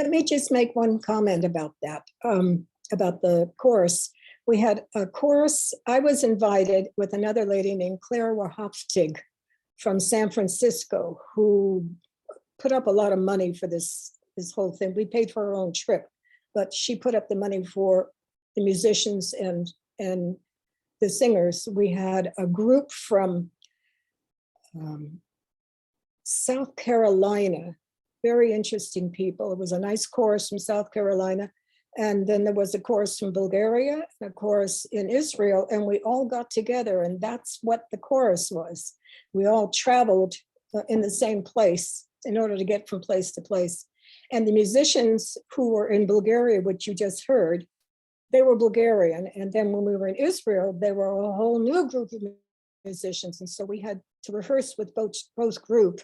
Let me just make one comment about that, about the chorus. We had a chorus. I was invited with another lady named Claire Wahoftig from San Francisco, who put up a lot of money for this whole thing. We paid for our own trip, but she put up the money for the musicians and the singers. We had a group from South Carolina, very interesting people. It was a nice chorus from South Carolina. And then there was a chorus from Bulgaria, and a chorus in Israel, and we all got together, and that's what the chorus was. We all traveled in the same place in order to get from place to place. And the musicians who were in Bulgaria, which you just heard, they were Bulgarian. And then when we were in Israel, there were a whole new group of musicians. And so we had to rehearse with both group.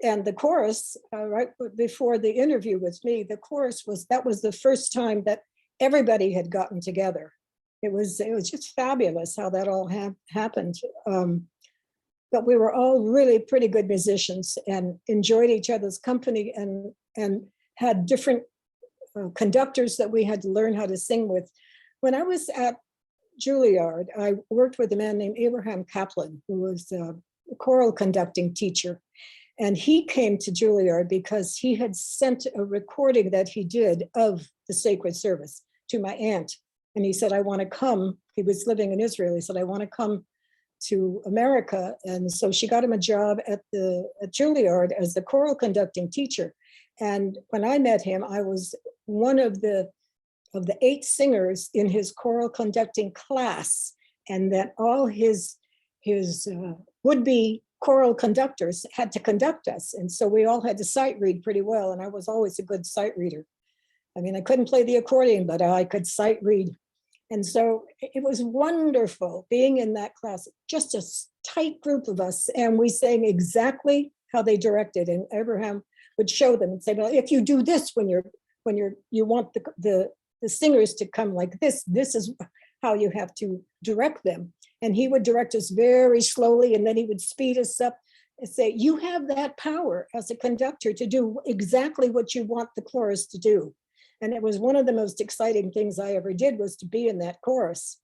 And the chorus, right before the interview with me, the chorus that was the first time that everybody had gotten together. It was just fabulous how that all happened. But we were all really pretty good musicians and enjoyed each other's company and had different conductors that we had to learn how to sing with. When I was at Juilliard, I worked with a man named Abraham Kaplan, who was a choral conducting teacher. And he came to Juilliard because he had sent a recording that he did of the sacred service to my aunt. And he said, I want to come. He was living in Israel. He said, I want to come to America. And so she got him a job at Juilliard as the choral conducting teacher. And when I met him, I was one of the 8 singers in his choral conducting class, and that all his would-be choral conductors had to conduct us. And so we all had to sight read pretty well. And I was always a good sight reader. I mean, I couldn't play the accordion, but I could sight read. And so it was wonderful being in that class, just a tight group of us. And we sang exactly how they directed. And Abraham would show them and say, well, if you do this when you want the singers to come like this is how you have to direct them. And he would direct us very slowly, and then he would speed us up and say, you have that power as a conductor to do exactly what you want the chorus to do. And it was one of the most exciting things I ever did, was to be in that chorus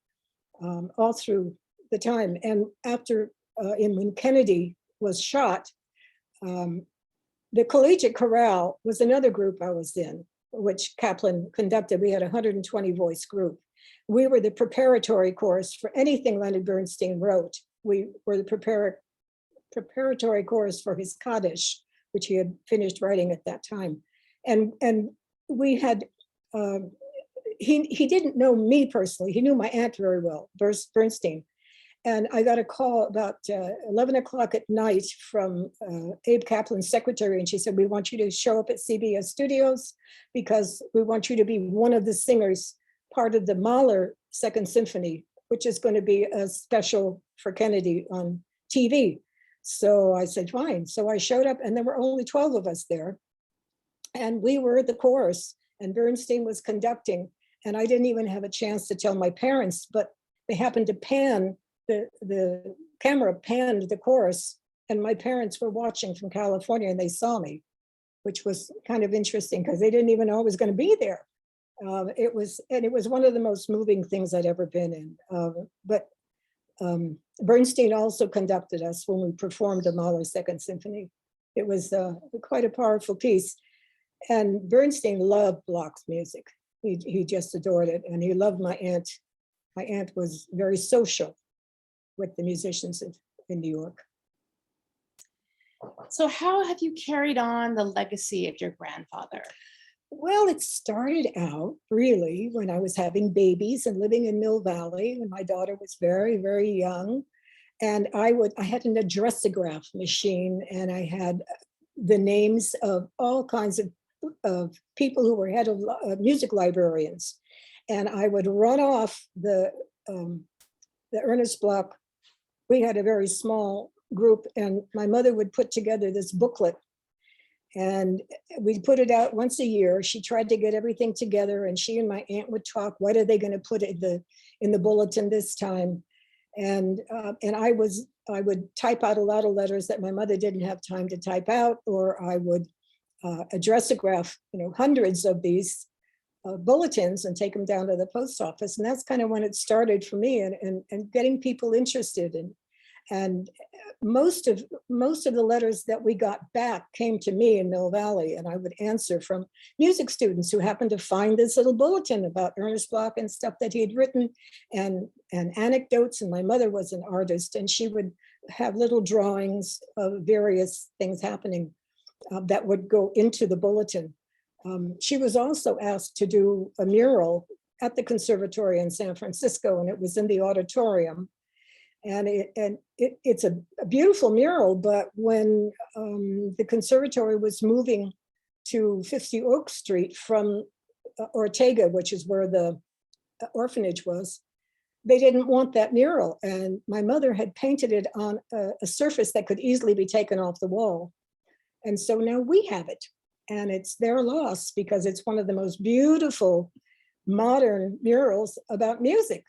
all through the time. And after, when Kennedy was shot, the Collegiate Chorale was another group I was in, which Kaplan conducted. We had a 120 voice group. We were the preparatory chorus for anything Leonard Bernstein wrote. We were the preparatory chorus for his Kaddish, which he had finished writing at that time. And we had, he didn't know me personally. He knew my aunt very well, Bernstein. And I got a call about 11 o'clock at night from Abe Kaplan's secretary, and she said, we want you to show up at CBS Studios because we want you to be one of the singers, part of the Mahler Second Symphony, which is going to be a special for Kennedy on TV. So I said, fine. So I showed up, and there were only 12 of us there. And we were the chorus, and Bernstein was conducting. And I didn't even have a chance to tell my parents, but they happened to pan, the camera panned the chorus, and my parents were watching from California, and they saw me, which was kind of interesting because they didn't even know I was going to be there. It was one of the most moving things I'd ever been in. But Bernstein also conducted us when we performed the Mahler Second Symphony. It was quite a powerful piece. And Bernstein loved Bloch's music. He just adored it, and he loved my aunt. My aunt was very social with the musicians in New York. So how have you carried on the legacy of your grandfather? Well, it started out really when I was having babies and living in Mill Valley, and my daughter was very, very young. And I had an addressograph machine, and I had the names of all kinds of people who were head of music librarians. And I would run off the Ernest Bloch. We had a very small group, and my mother would put together this booklet, and we put it out once a year. She tried to get everything together, and she and my aunt would talk, what are they going to put in the bulletin this time? And I would type out a lot of letters that my mother didn't have time to type out, or I would addressograph, hundreds of these bulletins and take them down to the post office. And that's kind of when it started for me, and getting people interested. And most of the letters that we got back came to me in Mill Valley, and I would answer from music students who happened to find this little bulletin about Ernest Bloch and stuff that he had written, and anecdotes. And my mother was an artist, and she would have little drawings of various things happening that would go into the bulletin. She was also asked to do a mural at the Conservatory in San Francisco, and it was in the auditorium. And it's a beautiful mural, but when the Conservatory was moving to 50 Oak Street from Ortega, which is where the orphanage was, they didn't want that mural. And my mother had painted it on a surface that could easily be taken off the wall. And so now we have it, and it's their loss because it's one of the most beautiful modern murals about music.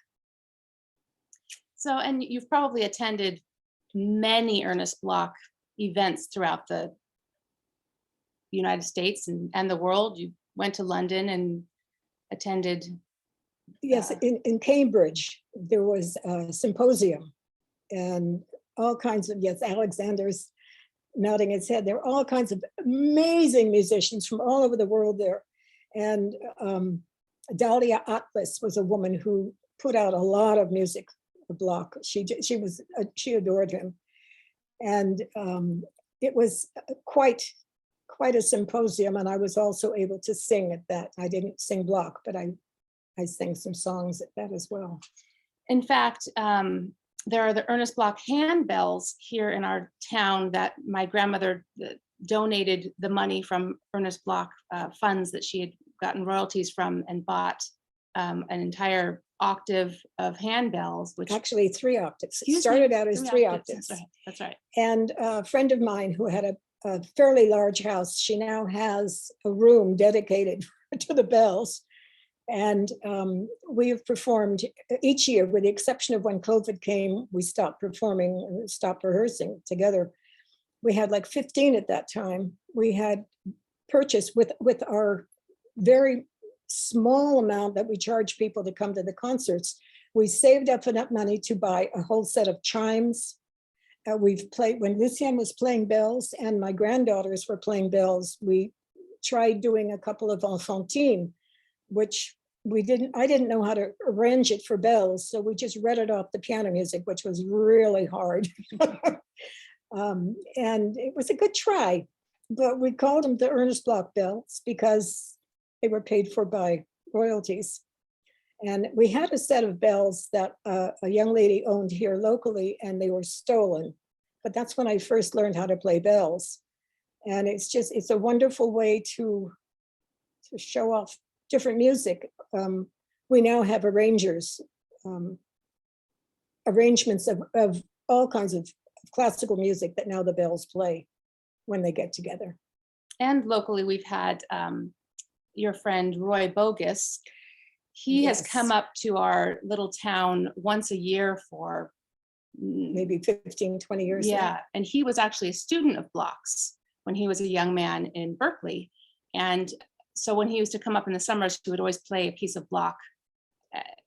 So, and you've probably attended many Ernest Bloch events throughout the United States and the world. You went to London and attended. Yes, in Cambridge, there was a symposium and all kinds of, yes, Alexander's nodding his head. There were all kinds of amazing musicians from all over the world there. And Dahlia Atlas was a woman who put out a lot of music for Bloch. She adored him. And it was quite a symposium. And I was also able to sing at that. I didn't sing Bloch, but I sang some songs at that as well. In fact, there are the Ernest Bloch handbells here in our town that my grandmother donated the money from Ernest Bloch funds that she had gotten royalties from, and bought an entire octave of handbells, which actually 3 octaves. It started out as 3 octaves. That's right. And a friend of mine who had a fairly large house, she now has a room dedicated to the bells. And we have performed each year, with the exception of when COVID came, we stopped performing and stopped rehearsing together. We had like 15 at that time. We had purchased with our very small amount that we charge people to come to the concerts. We saved up enough money to buy a whole set of chimes. We've played, when Lucienne was playing bells and my granddaughters were playing bells, we tried doing a couple of enfantines, which I didn't know how to arrange it for bells. So we just read it off the piano music, which was really hard. And it was a good try, but we called them the Ernest Bloch bells because they were paid for by royalties. And we had a set of bells that a young lady owned here locally, and they were stolen. But that's when I first learned how to play bells. And it's a wonderful way to show off different music. We now have arrangers, arrangements of all kinds of classical music that now the bells play when they get together. And locally, we've had your friend Roy Bogus. He Yes. has come up to our little town once a year for Maybe 15, 20 years. yeah, now. and he was actually a student of Bloch's when he was a young man in Berkeley. And so when he used to come up in the summers, he would always play a piece of Bloch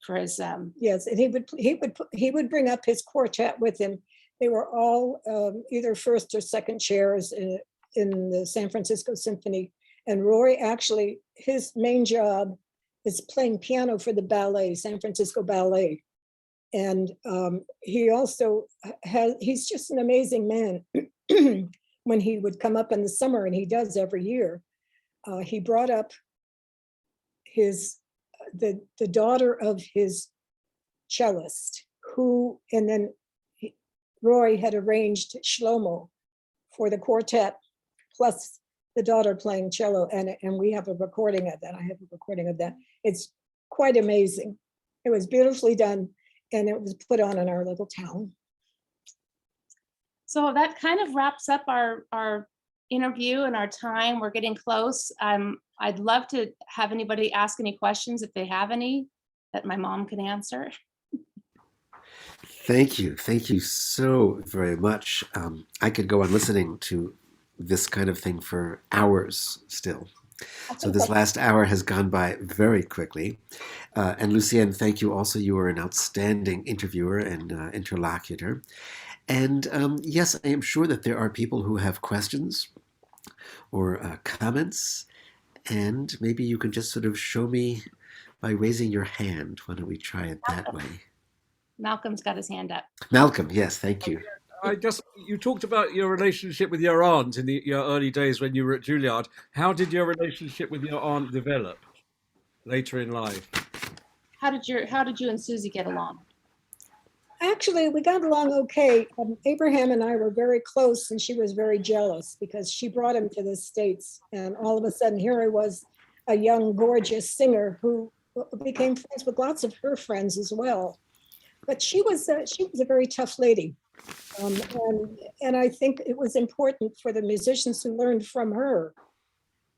for his. Yes, and he would bring up his quartet with him. They were all either first or second chairs in the San Francisco Symphony. And Roy, actually, his main job is playing piano for the ballet, San Francisco Ballet. And he also he's just an amazing man. When he would come up in the summer, and he does every year, he brought up the daughter of his cellist, who, and then Roy had arranged Shlomo for the quartet, plus the daughter playing cello, and we have a recording of that. I have a recording of that. It's quite amazing. It was beautifully done, and it was put on in our little town. So that kind of wraps up our interview and our time. We're getting close. I'd love to have anybody ask any questions if they have any that my mom can answer. Thank you so very much. I could go on listening to this kind of thing for hours still. I So think this that last hour has gone by very quickly. And Lucienne, thank you also. You are an outstanding interviewer and interlocutor. And yes, I am sure that there are people who have questions or comments. And maybe you can just sort of show me by raising your hand. Why don't we try it that way? Malcolm's got his hand up. Malcolm, yes, thank you. You talked about your relationship with your aunt in your early days when you were at Juilliard. How did your relationship with your aunt develop later in life? How did you and Susie get along? actually, we got along okay. Abraham and I were very close, and she was very jealous because she brought him to the States. And all of a sudden, here I was, a young, gorgeous singer who became friends with lots of her friends as well. But she was a very tough lady. And I think it was important for the musicians who learned from her.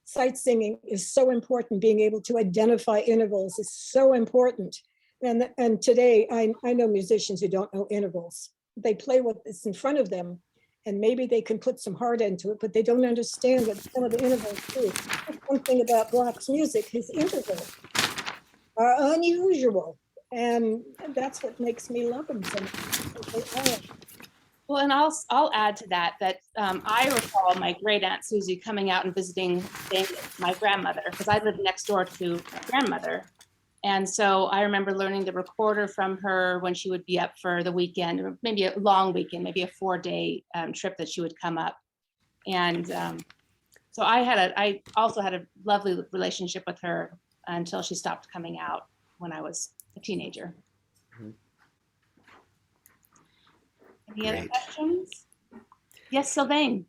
Sight singing is so important. Being able to identify intervals is so important. And today I know musicians who don't know intervals. They play what is in front of them, and maybe they can put some heart into it, but they don't understand what some of the intervals do. That's one thing about Bloch's music, his intervals are unusual. And that's what makes me love him so much. Well, and I'll add to that I recall my great aunt Susie coming out and visiting my grandmother, because I lived next door to my grandmother. And so I remember learning the recorder from her when she would be up for the weekend, or maybe a long weekend, maybe a 4-day trip that she would come up. And so I also had a lovely relationship with her until she stopped coming out when I was a teenager. Any other questions? Yes, Sylvain.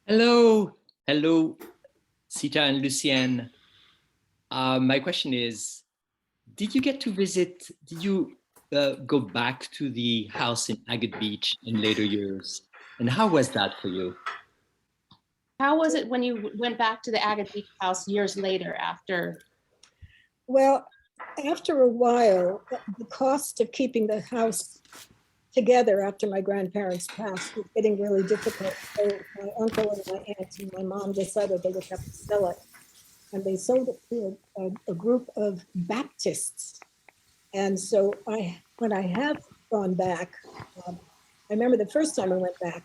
Hello, Sita and Lucienne. My question is, did you go back to the house in Agate Beach in later years? And how was that for you? How was it when you went back to the Agate Beach house years later after? Well, after a while, the cost of keeping the house together after my grandparents passed was getting really difficult. So my uncle and my aunt and my mom decided they would have to sell it. And they sold it to a group of Baptists. And so when I have gone back, I remember the first time I went back,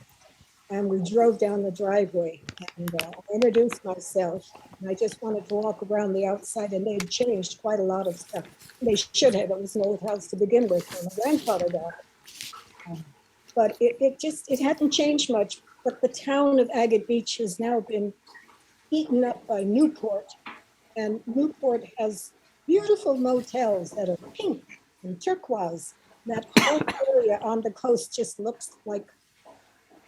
and we drove down the driveway, and I introduced myself, and I just wanted to walk around the outside, and they had changed quite a lot of stuff. They should have. It was an old house to begin with when my grandfather died. But it hadn't changed much. But the town of Agate Beach has now been eaten up by Newport, and Newport has beautiful motels that are pink and turquoise. That whole area on the coast just looks like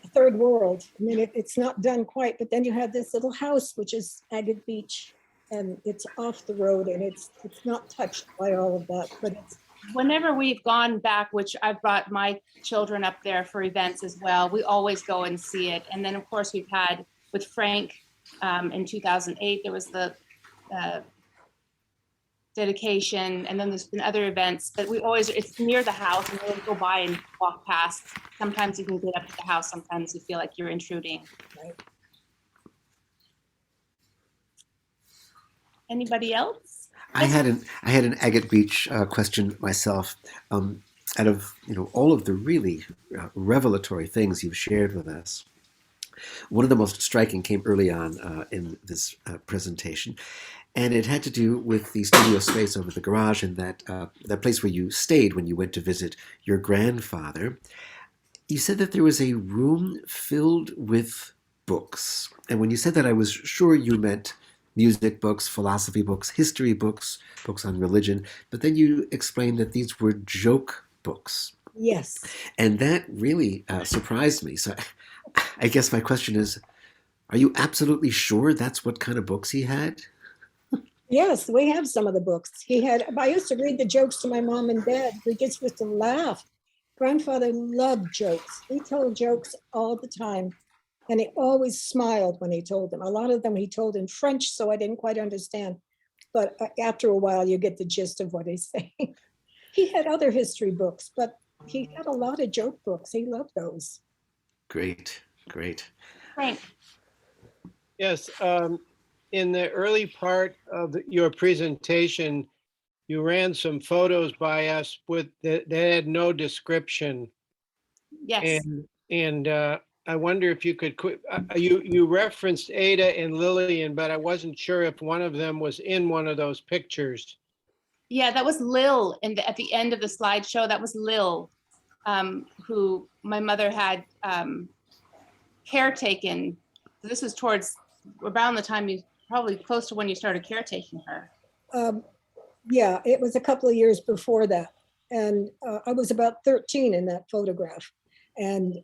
a third world. I mean, it's not done quite, but then you have this little house, which is Agate Beach, and it's off the road, and it's not touched by all of that, but it's. Whenever we've gone back, which I've brought my children up there for events as well, we always go and see it. And then of course we've had with Frank in 2008, there was the dedication, and then there's been other events, but it's near the house, and we'll go by and walk past. Sometimes you can get up to the house, sometimes you feel like you're intruding. Right. Anybody else? I had an Agate Beach question myself. Out of all of the really revelatory things you've shared with us, one of the most striking came early on in this presentation, and it had to do with the studio space over the garage and that place where you stayed when you went to visit your grandfather. You said that there was a room filled with books, and when you said that, I was sure you meant music books, philosophy books, history books, books on religion, but then you explained that these were joke books. Yes. And that really surprised me. So I guess my question is, are you absolutely sure that's what kind of books he had? Yes, we have some of the books. I used to read the jokes to my mom and dad. We just used to laugh. Grandfather loved jokes. He told jokes all the time. And he always smiled when he told them. A lot of them he told in French, so I didn't quite understand. But after a while, you get the gist of what he's saying. He had other history books, but he had a lot of joke books. He loved those. Great. Great. Frank, Yes, in the early part of your presentation, you ran some photos by us with that had no description, yes. and I wonder if you could you referenced Ada and Lillian, but I wasn't sure if one of them was in one of those pictures. Yeah, that was Lil at the end of the slideshow. That was Lil, who my mother had caretaken. This was towards around the time probably close to when you started caretaking her. Yeah, it was a couple of years before that. And I was about 13 in that photograph. And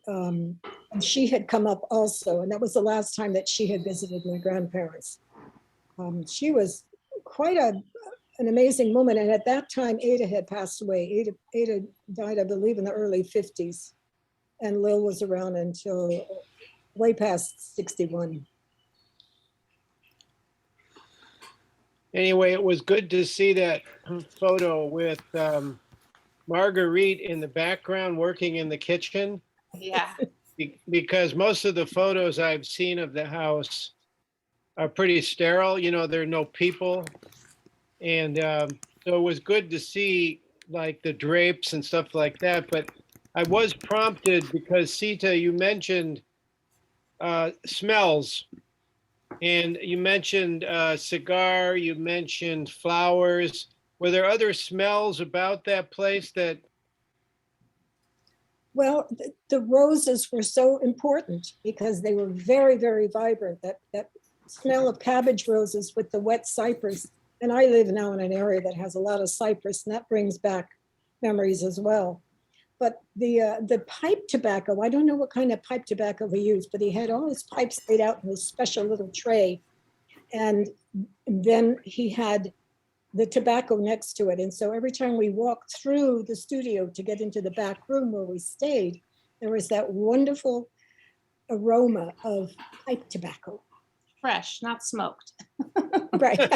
she had come up also. And that was the last time that she had visited my grandparents. She was quite an amazing woman. And at that time, Ada had passed away. Ada died, I believe, in the early 50s. And Lil was around until way past 61. Anyway, it was good to see that photo with Marguerite in the background working in the kitchen. Yeah. Because most of the photos I've seen of the house are pretty sterile. You know, there are no people. And so it was good to see like the drapes and stuff like that. But I was prompted because Sita, you mentioned smells. And you mentioned cigar, you mentioned flowers. Were there other smells about that place that? Well, the roses were so important because they were very, very vibrant. That smell of cabbage roses with the wet cypress. And I live now in an area that has a lot of cypress, and that brings back memories as well. But the pipe tobacco, I don't know what kind of pipe tobacco he used, but he had all his pipes laid out in this special little tray. And then he had the tobacco next to it. And so every time we walked through the studio to get into the back room where we stayed, there was that wonderful aroma of pipe tobacco. Fresh, not smoked, Right.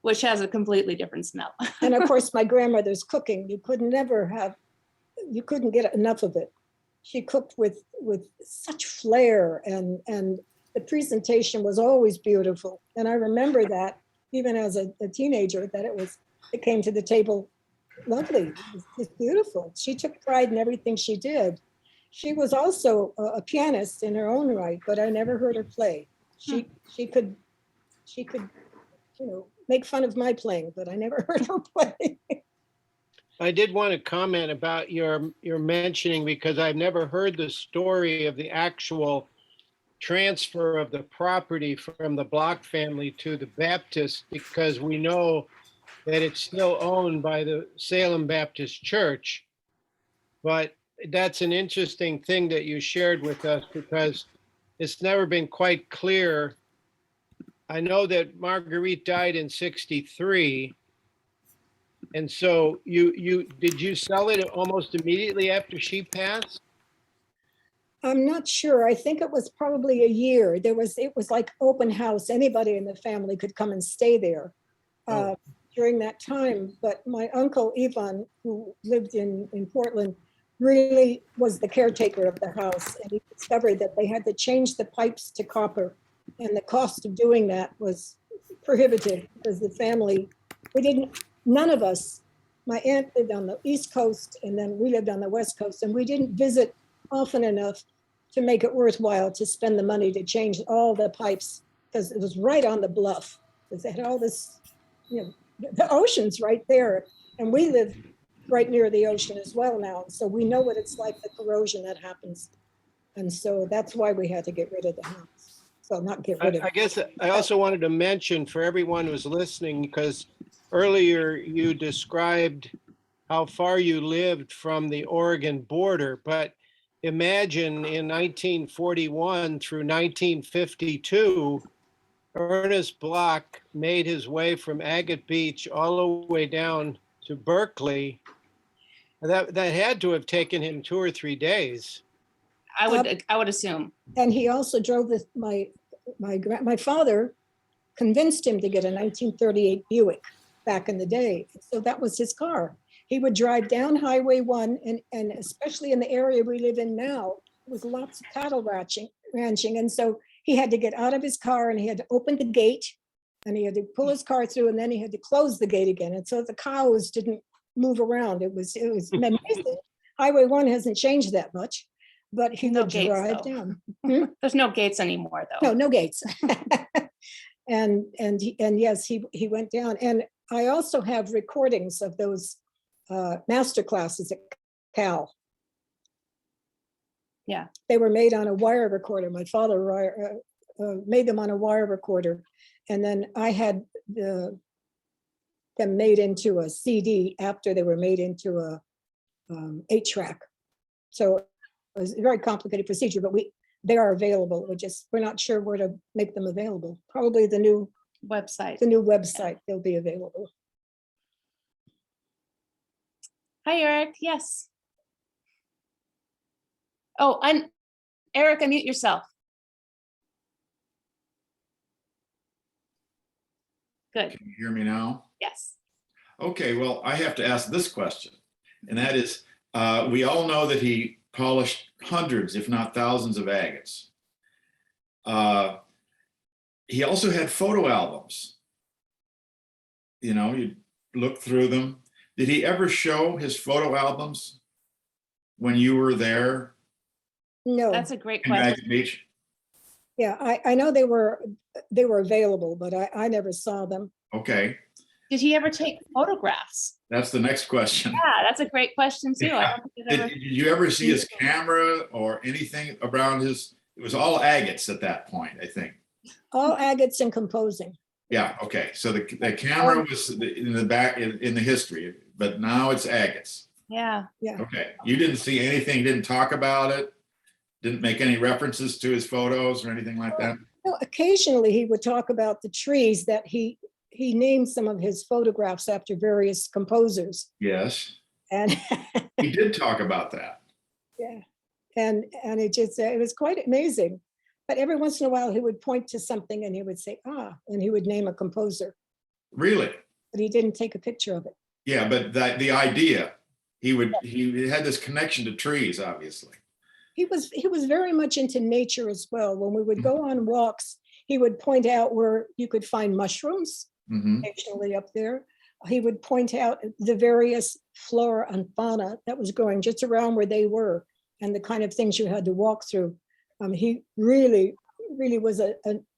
which has a completely different smell. And of course, my grandmother's cooking, you couldn't get enough of it. She cooked with such flair, and the presentation was always beautiful. And I remember that even as a teenager, that it came to the table lovely. It was just beautiful. She took pride in everything she did. She was also a pianist in her own right, but I never heard her play. She could, make fun of my playing, but I never heard her play. I did want to comment about your mentioning, because I've never heard the story of the actual transfer of the property from the Bloch family to the Baptist, because we know that it's still owned by the Salem Baptist Church. But that's an interesting thing that you shared with us, because it's never been quite clear. I know that Marguerite died in 63. And so did you sell it almost immediately after she passed? I'm not sure. I think it was probably a year. It was like open house. Anybody in the family could come and stay there during that time. But my uncle Ivan, who lived in Portland, really was the caretaker of the house. And he discovered that they had to change the pipes to copper. And the cost of doing that was prohibitive, because the family, none of us, my aunt lived on the East Coast, and then we lived on the West Coast, and we didn't visit often enough to make it worthwhile to spend the money to change all the pipes, because it was right on the bluff. Because they had all this, the ocean's right there. And we live right near the ocean as well now. So we know what it's like, the corrosion that happens. And so that's why we had to get rid of the house. So not get rid of it. I guess I also wanted to mention for everyone who's listening, because earlier you described how far you lived from the Oregon border, but imagine in 1941 through 1952, Ernest Bloch made his way from Agate Beach all the way down to Berkeley. That had to have taken him 2 or 3 days. I would assume. And he also drove my father convinced him to get a 1938 Buick back in the day. So that was his car. He would drive down Highway 1, and especially in the area we live in now, was lots of cattle ranching. And so he had to get out of his car and he had to open the gate and he had to pull his car through and then he had to close the gate again. And so the cows didn't move around. It was amazing. Highway 1 hasn't changed that much, but he No would gates, drive though. down. There's no gates anymore, though. No gates. and yes, he went down. And I also have recordings of those master classes at Cal. Yeah. They were made on a wire recorder. My father made them on a wire recorder. And then I had them made into a CD after they were made into a 8-track. So it was a very complicated procedure, but they are available. We're not sure where to make them available. Probably the new Website. they'll be available. Hi, Eric. Yes. Oh, Eric, unmute yourself. Good. Can you hear me now? Yes. Okay, well, I have to ask this question, and that is, we all know that he polished hundreds, if not thousands, of agates. He also had photo albums. You know, you look through them. Did he ever show his photo albums when you were there No. That's a great in question. Agate Beach? Yeah, I know they were available, but I never saw them. Okay, Did he ever take photographs? that's the next question. Yeah, that's a great question too. I don't think I've Did, ever- did you ever see his camera or anything around his, it was all agates at that point, I think. All agates and composing. Yeah, okay, so the camera was in the back, in the history, but now it's agates. Yeah. Yeah. Okay, you didn't see anything, didn't talk about it, didn't make any references to his photos or anything like that? No, occasionally he would talk about the trees that he named some of his photographs after various composers. Yes, And he did talk about that. yeah, and it was quite amazing. But every once in a while he would point to something and he would say, and he would name a composer, Really? but he didn't take a picture of it. Yeah, but the idea, he had this connection to trees, obviously. He was very much into nature as well. When we would go on walks, he would point out where you could find mushrooms Mhm. occasionally up there. He would point out the various flora and fauna that was growing just around where they were and the kind of things you had to walk through. He really was a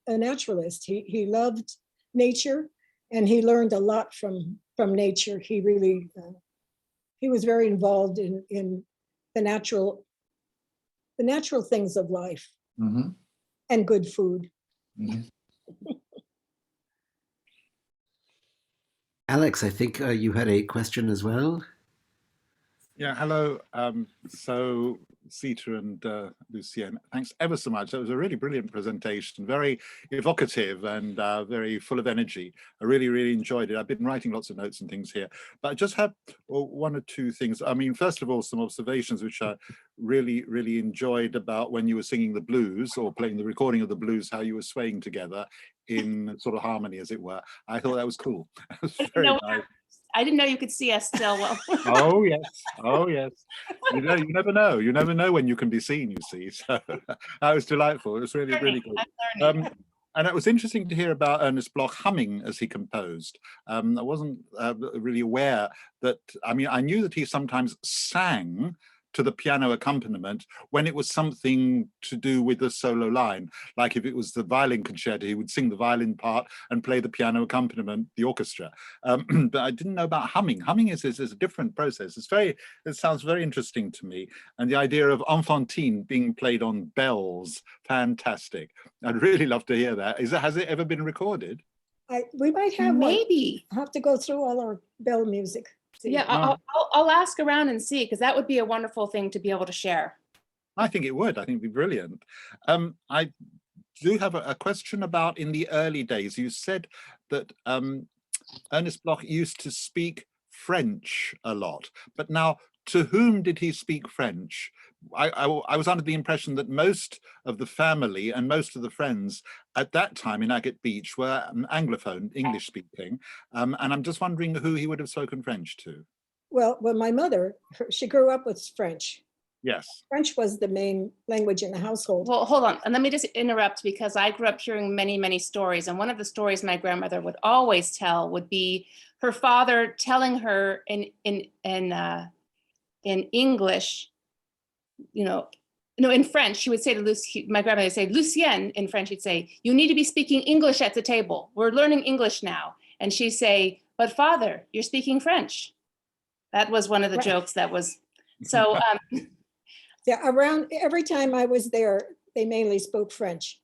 naturalist. He loved nature and he learned a lot from nature. He really, he was very involved in the natural things of life Mhm. and good food. Mhm. Alex, I think you had a question as well. Yeah, hello. So Sita and Lucienne, thanks ever so much. That was a really brilliant presentation, very evocative and very full of energy. I really, really enjoyed it. I've been writing lots of notes and things here, but I just have one or two things. I mean, first of all, some observations which I really, really enjoyed about when you were singing the blues or playing the recording of the blues, how you were swaying together in sort of harmony, as it were. I thought that was cool. It was very nice. I didn't know you could see us still well. Oh yes, oh yes. You know, you never know. You never know when you can be seen. You see, so that was delightful. It was really, really good. I'm learning. And it was interesting to hear about Ernest Bloch humming as he composed. I wasn't really aware that. I mean, I knew that he sometimes sang to the piano accompaniment when it was something to do with the solo line. Like if it was the violin concerto, he would sing the violin part and play the piano accompaniment, the orchestra. But I didn't know about humming. Humming is a different process. It sounds very interesting to me. And the idea of enfantine being played on bells, fantastic. I'd really love to hear that. Has it ever been recorded? We might have one. Maybe. I'll have to go through all our bell music. See. Yeah, I'll ask around and see, because that would be a wonderful thing to be able to share. I think it would. I think it'd be brilliant. I do have a question about in the early days. You said that Ernest Bloch used to speak French a lot, but now to whom did he speak French? I was under the impression that most of the family and most of the friends at that time in Agate Beach were Anglophone, English speaking, and I'm just wondering who he would have spoken French to. Well, my mother, she grew up with French. Yes. French was the main language in the household. Well, hold on, and let me just interrupt because I grew up hearing many, many stories. And one of the stories my grandmother would always tell would be her father telling her in English, no, in French, she would say to my grandmother would say, Lucienne, in French, she'd say, you need to be speaking English at the table. We're learning English now. And she'd say, but father, you're speaking French. That was one of the Right. jokes that was, so. Yeah, around every time I was there, they mainly spoke French.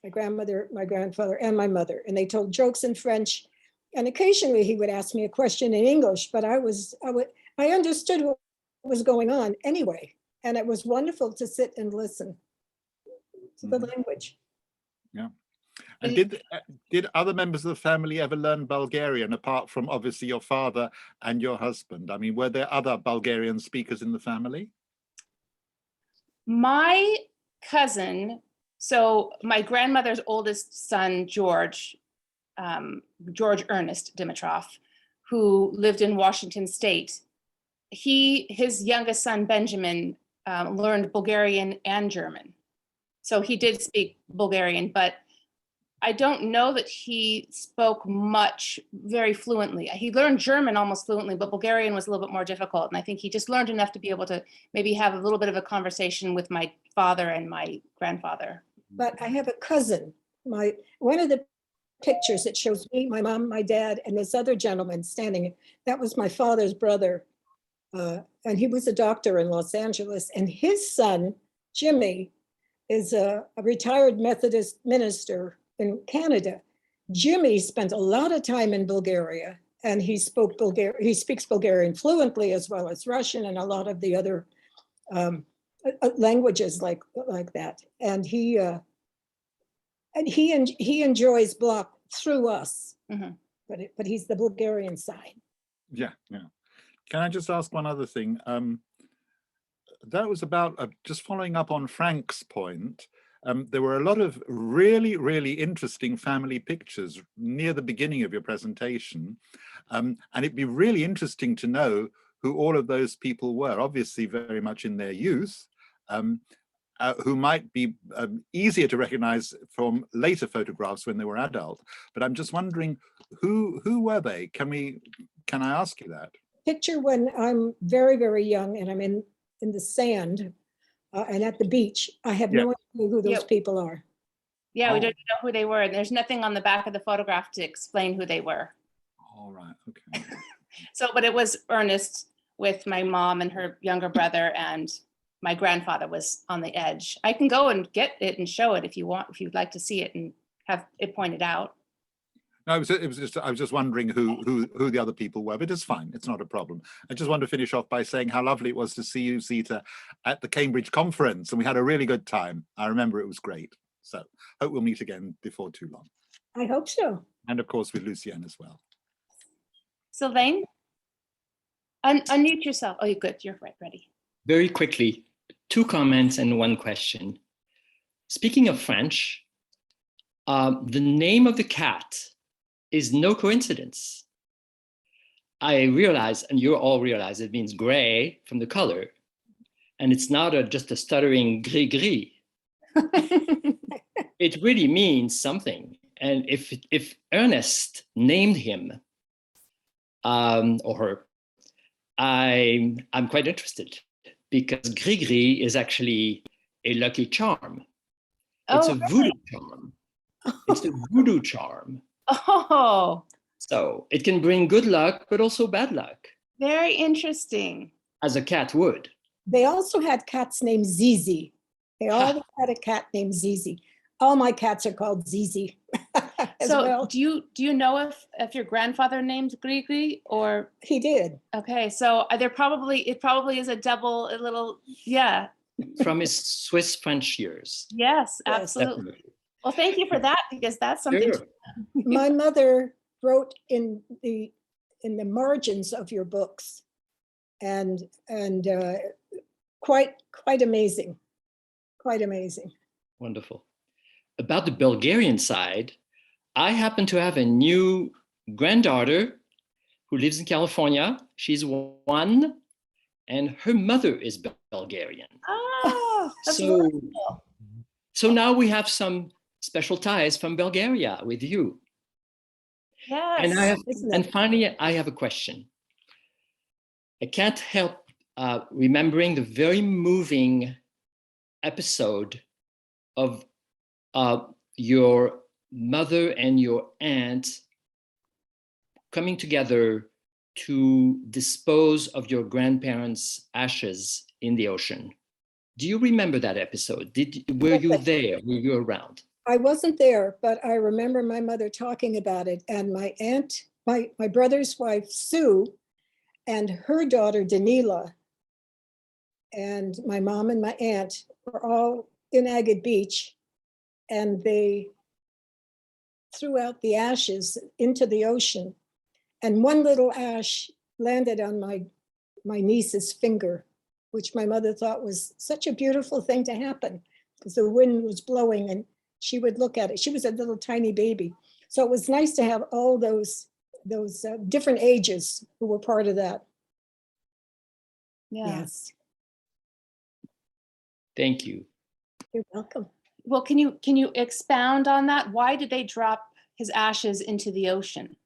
My grandmother, my grandfather, and my mother, and they told jokes in French. And occasionally he would ask me a question in English, but I understood what was going on anyway. And it was wonderful to sit and listen to the language. Yeah. And did other members of the family ever learn Bulgarian apart from obviously your father and your husband? I mean, were there other Bulgarian speakers in the family? My cousin, so my grandmother's oldest son, George Ernest Dimitroff, who lived in Washington State, his youngest son, Benjamin, learned Bulgarian and German. So he did speak Bulgarian, but I don't know that he spoke much very fluently. He learned German almost fluently, but Bulgarian was a little bit more difficult. And I think he just learned enough to be able to maybe have a little bit of a conversation with my father and my grandfather. But I have a cousin, one of the pictures that shows me, my mom, my dad, and this other gentleman standing, that was my father's brother. And he was a doctor in Los Angeles, and his son, Jimmy, is a retired Methodist minister in Canada. Jimmy spent a lot of time in Bulgaria, and he speaks Bulgarian fluently, as well as Russian and a lot of the other languages like that. And he enjoys Bloch through us, but he's the Bulgarian side. Yeah, yeah. Can I just ask one other thing? That was about just following up on Frank's point. There were a lot of really, really interesting family pictures near the beginning of your presentation. And it'd be really interesting to know who all of those people were, obviously very much in their youth, who might be easier to recognize from later photographs when they were adult. But I'm just wondering, who were they? Can I ask you that? Picture when I'm very, very young and I'm in the sand and at the beach. I have no idea who those people are. Yeah, we don't know who they were. And there's nothing on the back of the photograph to explain who they were. All right, okay. So, but it was Ernest with my mom and her younger brother, and my grandfather was on the edge. I can go and get it and show it if you want, if you'd like to see it and have it pointed out. No, I was just wondering who the other people were, but it's fine. It's not a problem. I just want to finish off by saying how lovely it was to see you, Sita, at the Cambridge conference, and we had a really good time. I remember it was great. So hope we'll meet again before too long. I hope so. And of course with Lucienne as well. Sylvain, unmute yourself. Oh, you're good. You're ready. Very quickly, 2 comments and 1 question. Speaking of French, the name of the cat is no coincidence. I realize, and you all realize, it means gray from the color, and it's not just a stuttering gris-gris. It really means something. And if Ernest named him or her, I'm quite interested, because gris-gris is actually a lucky charm. It's a voodoo charm. It's a voodoo charm. Oh. So it can bring good luck, but also bad luck. Very interesting. As a cat would. They also had cats named Zizi. They all had a cat named Zizi. All my cats are called Zizi. So well. do you know if your grandfather named Grigri or? He did. Okay, so it probably is a little, yeah. From his Swiss-French years. Yes, absolutely. Definitely. Well, thank you for that, because that's something. Sure. My mother wrote in the margins of your books, and quite amazing, quite amazing. Wonderful. About the Bulgarian side, I happen to have a new granddaughter who lives in California. She's 1, and her mother is Bulgarian. Oh, that's So, wonderful. so now we have some special ties from Bulgaria with you. Yes. And I have, Isn't that and finally, I have a question. I can't help remembering the very moving episode of your mother and your aunt coming together to dispose of your grandparents' ashes in the ocean. Do you remember that episode? Were you there? Were you around? I wasn't there, but I remember my mother talking about it, and my aunt, my brother's wife, Sue, and her daughter, Danila, and my mom and my aunt were all in Agate Beach, and they threw out the ashes into the ocean. And one little ash landed on my niece's finger, which my mother thought was such a beautiful thing to happen because the wind was blowing and she would look at it. She was a little tiny baby. So it was nice to have all those different ages who were part of that. Yeah. Yes, Thank you. you're welcome. Well, can you expound on that? Why did they drop his ashes into the ocean?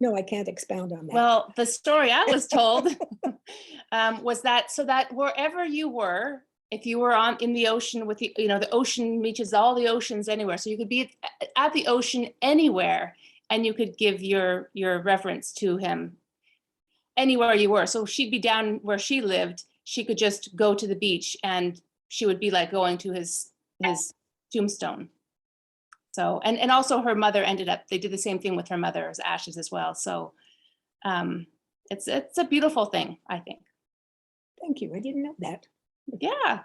No, I can't expound on that. Well, the story I was told was that so that wherever you were, if you were in the ocean with the, the ocean reaches all the oceans anywhere. So you could be at the ocean anywhere and you could give your reverence to him anywhere you were. So she'd be down where she lived. She could just go to the beach and she would be like going to his tombstone. So, and also her mother they did the same thing with her mother's ashes as well. So it's a beautiful thing, I think. Thank you. I didn't know that. Yeah.